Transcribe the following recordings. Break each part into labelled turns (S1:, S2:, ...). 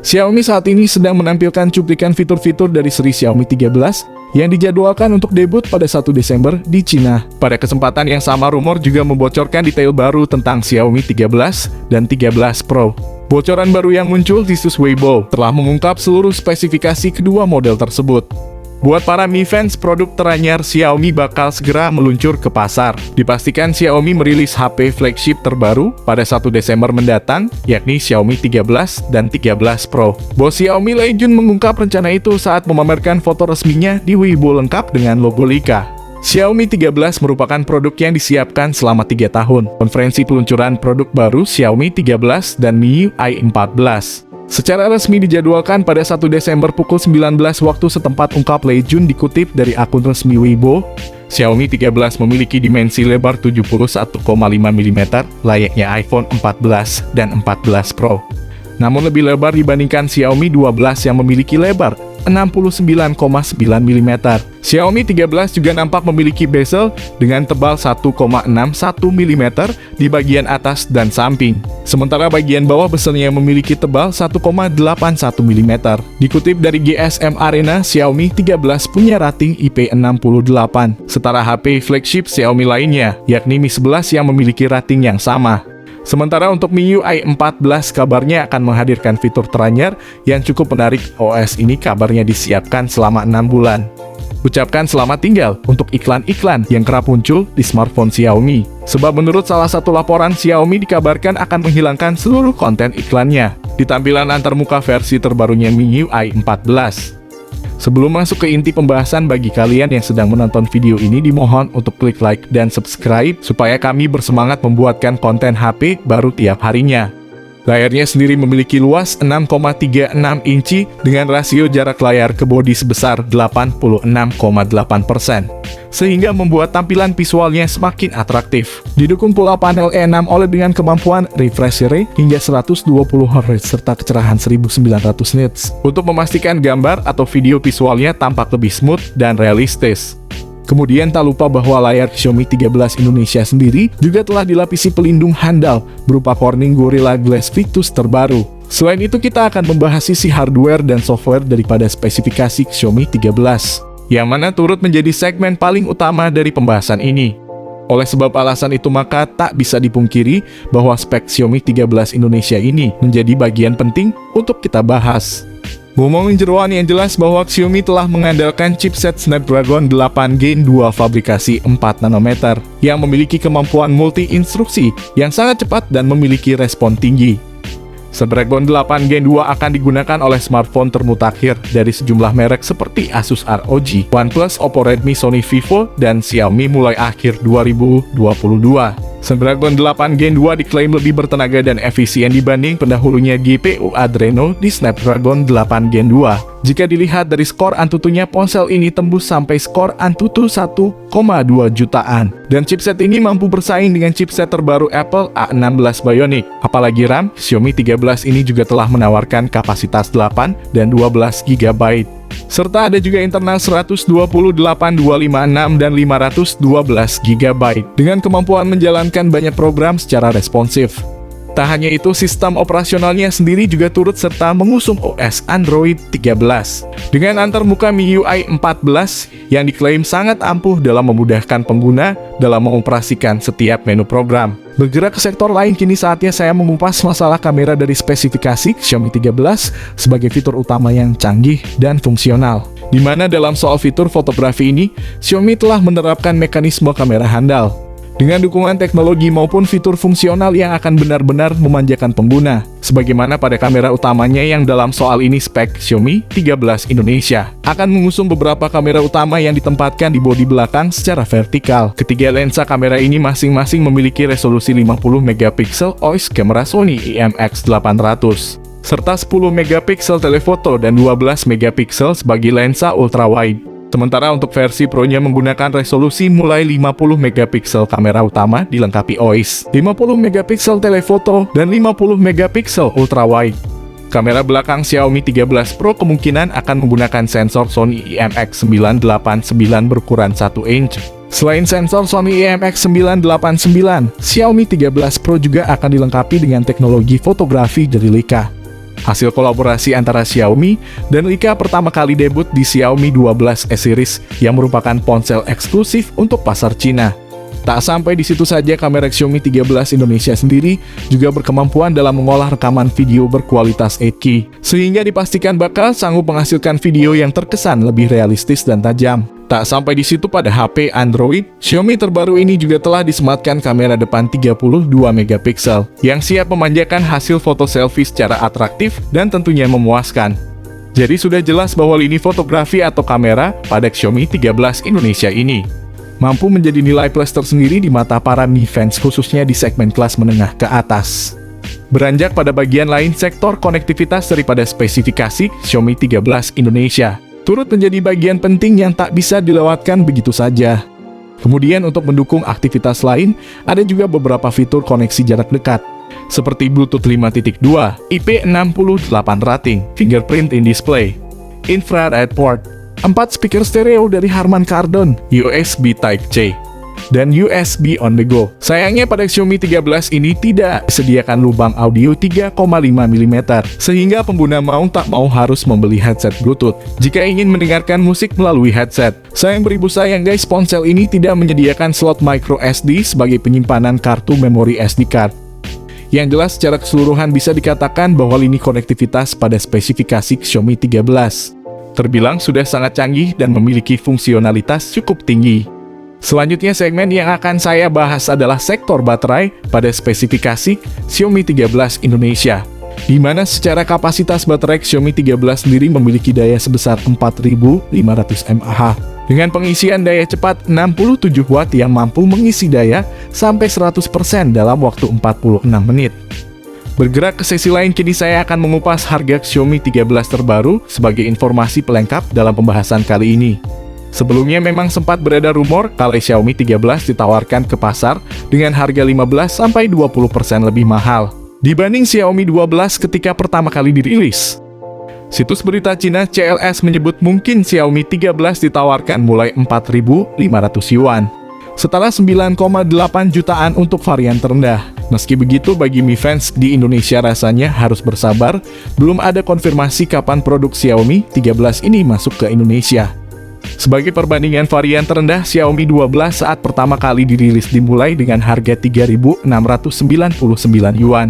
S1: Xiaomi saat ini sedang menampilkan cuplikan fitur-fitur dari seri Xiaomi 13 yang dijadwalkan untuk debut pada 1 Desember di Cina. Pada kesempatan yang sama, rumor juga membocorkan detail baru tentang Xiaomi 13 dan 13 Pro. Bocoran baru yang muncul di situs Weibo telah mengungkap seluruh spesifikasi kedua model tersebut. Buat para Mi fans, produk teranyar Xiaomi bakal segera meluncur ke pasar. Dipastikan Xiaomi merilis HP flagship terbaru pada 1 Desember mendatang, yakni Xiaomi 13 dan 13 Pro. Bos Xiaomi Lei Jun mengungkap rencana itu saat memamerkan foto resminya di Weibo lengkap dengan logo Leica. Xiaomi 13 merupakan produk yang disiapkan selama 3 tahun. Konferensi peluncuran produk baru Xiaomi 13 dan MIUI 14. Secara resmi dijadwalkan pada 1 Desember pukul 19 waktu setempat, ungkap Lei Jun dikutip dari akun resmi Weibo. Xiaomi 13 memiliki dimensi lebar 71,5 mm layaknya iPhone 14 dan 14 Pro. Namun lebih lebar dibandingkan Xiaomi 12 yang memiliki lebar 69,9 mm. Xiaomi 13 juga nampak memiliki bezel dengan tebal 1,61 mm di bagian atas dan samping. Sementara bagian bawah bezelnya memiliki tebal 1,81 mm. Dikutip dari GSM Arena, Xiaomi 13 punya rating IP68, setara HP flagship Xiaomi lainnya, yakni Mi 11 yang memiliki rating yang sama. Sementara untuk MIUI 14 kabarnya akan menghadirkan fitur teranyar yang cukup menarik. OS ini kabarnya disiapkan selama 6 bulan. Ucapkan selamat tinggal untuk iklan-iklan yang kerap muncul di smartphone Xiaomi. Sebab menurut salah satu laporan, Xiaomi dikabarkan akan menghilangkan seluruh konten iklannya di tampilan antarmuka versi terbarunya MIUI 14. Sebelum masuk ke inti pembahasan, bagi kalian yang sedang menonton video ini dimohon untuk klik like dan subscribe supaya kami bersemangat membuatkan konten HP baru tiap harinya. Layarnya sendiri memiliki luas 6,36 inci dengan rasio jarak layar ke bodi sebesar 86,8%, sehingga membuat tampilan visualnya semakin atraktif. Didukung pula panel E6 OLED dengan kemampuan refresh rate hingga 120 Hz serta kecerahan 1900 nits untuk memastikan gambar atau video visualnya tampak lebih smooth dan realistis. Kemudian tak lupa bahwa layar Xiaomi 13 Indonesia sendiri juga telah dilapisi pelindung handal berupa Corning Gorilla Glass Victus terbaru. Selain itu, kita akan membahas sisi hardware dan software daripada spesifikasi Xiaomi 13, yang mana turut menjadi segmen paling utama dari pembahasan ini. Oleh sebab alasan itu, maka tak bisa dipungkiri bahwa spek Xiaomi 13 Indonesia ini menjadi bagian penting untuk kita bahas. Ngomongin jeroan, yang jelas bahwa Xiaomi telah mengandalkan chipset Snapdragon 8 Gen 2 fabrikasi 4 nanometer yang memiliki kemampuan multi-instruksi yang sangat cepat dan memiliki respon tinggi. Snapdragon 8 Gen 2 akan digunakan oleh smartphone termutakhir dari sejumlah merek seperti Asus ROG, OnePlus, Oppo, Redmi, Sony, Vivo, dan Xiaomi mulai akhir 2022. Snapdragon 8 Gen 2 diklaim lebih bertenaga dan efisien dibanding pendahulunya GPU Adreno di Snapdragon 8 Gen 2. Jika dilihat dari skor Antutunya, ponsel ini tembus sampai skor Antutu 1,2 jutaan. Dan chipset ini mampu bersaing dengan chipset terbaru Apple A16 Bionic. Apalagi RAM, Xiaomi 13 ini juga telah menawarkan kapasitas 8 dan 12 GB. Serta ada juga internal 128, 256, dan 512 GB dengan kemampuan menjalankan banyak program secara responsif. Tak hanya itu, sistem operasionalnya sendiri juga turut serta mengusung OS Android 13 dengan antarmuka MIUI 14 yang diklaim sangat ampuh dalam memudahkan pengguna dalam mengoperasikan setiap menu program. Bergerak ke sektor lain, kini saatnya saya mengupas masalah kamera dari spesifikasi Xiaomi 13 sebagai fitur utama yang canggih dan fungsional. Di mana dalam soal fitur fotografi ini, Xiaomi telah menerapkan mekanisme kamera handal dengan dukungan teknologi maupun fitur fungsional yang akan benar-benar memanjakan pengguna, sebagaimana pada kamera utamanya yang dalam soal ini spek Xiaomi 13 Indonesia akan mengusung beberapa kamera utama yang ditempatkan di bodi belakang secara vertikal. Ketiga lensa kamera ini masing-masing memiliki resolusi 50 megapiksel OIS kamera Sony IMX800 serta 10 megapiksel telefoto dan 12 megapiksel sebagai lensa ultrawide. Sementara untuk versi Pro-nya menggunakan resolusi mulai 50 megapiksel kamera utama dilengkapi OIS, 50 megapiksel telefoto, dan 50 megapiksel ultrawide. Kamera belakang Xiaomi 13 Pro kemungkinan akan menggunakan sensor Sony IMX989 berukuran 1 inch. Selain sensor Sony IMX989, Xiaomi 13 Pro juga akan dilengkapi dengan teknologi fotografi dari Leica. hasil kolaborasi antara Xiaomi dan Leica pertama kali debut di Xiaomi 12S Series yang merupakan ponsel eksklusif untuk pasar Cina. Tak sampai di situ saja, kamera Xiaomi 13 Indonesia sendiri juga berkemampuan dalam mengolah rekaman video berkualitas 8K, sehingga dipastikan bakal sanggup menghasilkan video yang terkesan lebih realistis dan tajam. Tak sampai di situ, pada HP Android, Xiaomi terbaru ini juga telah disematkan kamera depan 32 megapiksel yang siap memanjakan hasil foto selfie secara atraktif dan tentunya memuaskan. Jadi sudah jelas bahwa lini fotografi atau kamera pada Xiaomi 13 Indonesia ini mampu menjadi nilai plus tersendiri di mata para Mi fans, khususnya di segmen kelas menengah ke atas. Beranjak pada bagian lain, sektor konektivitas daripada spesifikasi Xiaomi 13 Indonesia turut menjadi bagian penting yang tak bisa dilewatkan begitu saja. Kemudian untuk mendukung aktivitas lain, ada juga beberapa fitur koneksi jarak dekat, seperti Bluetooth 5.2, IP68 rating, fingerprint in display, infrared port, 4 speaker stereo dari Harman Kardon, USB Type-C, dan USB on the go. Sayangnya pada Xiaomi 13 ini tidak disediakan lubang audio 3,5 mm, sehingga pengguna mau tak mau harus membeli headset Bluetooth jika ingin mendengarkan musik melalui headset. Sayang beribu sayang guys, ponsel ini tidak menyediakan slot micro SD sebagai penyimpanan kartu memori SD card. Yang jelas secara keseluruhan bisa dikatakan bahwa lini konektivitas pada spesifikasi Xiaomi 13 terbilang sudah sangat canggih dan memiliki fungsionalitas cukup tinggi. Selanjutnya, segmen yang akan saya bahas adalah sektor baterai pada spesifikasi Xiaomi 13 Indonesia, di mana secara kapasitas baterai Xiaomi 13 sendiri memiliki daya sebesar 4500 mAh dengan pengisian daya cepat 67 Watt yang mampu mengisi daya sampai 100% dalam waktu 46 menit. Bergerak ke sesi lain, kini saya akan mengupas harga Xiaomi 13 terbaru sebagai informasi pelengkap dalam pembahasan kali ini. Sebelumnya memang sempat beredar rumor kalau Xiaomi 13 ditawarkan ke pasar dengan harga 15-20% lebih mahal dibanding Xiaomi 12 ketika pertama kali dirilis. Situs berita Cina CLS menyebut mungkin Xiaomi 13 ditawarkan mulai 4.500 yuan, setara 9,8 jutaan untuk varian terendah. Meski begitu, bagi Mi fans di Indonesia rasanya harus bersabar, belum ada konfirmasi kapan produk Xiaomi 13 ini masuk ke Indonesia. Sebagai perbandingan, varian terendah Xiaomi 12 saat pertama kali dirilis dimulai dengan harga 3.699 yuan,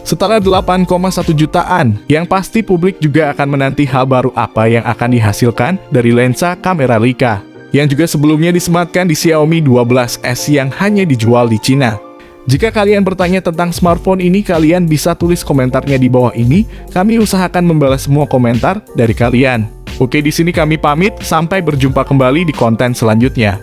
S1: setara 8,1 jutaan. Yang pasti publik juga akan menanti hal baru apa yang akan dihasilkan dari lensa kamera Leica, yang juga sebelumnya disematkan di Xiaomi 12S yang hanya dijual di Cina. Jika kalian bertanya tentang smartphone ini, kalian bisa tulis komentarnya di bawah ini. Kami usahakan membalas semua komentar dari kalian. Oke, di sini kami pamit, sampai berjumpa kembali di konten selanjutnya.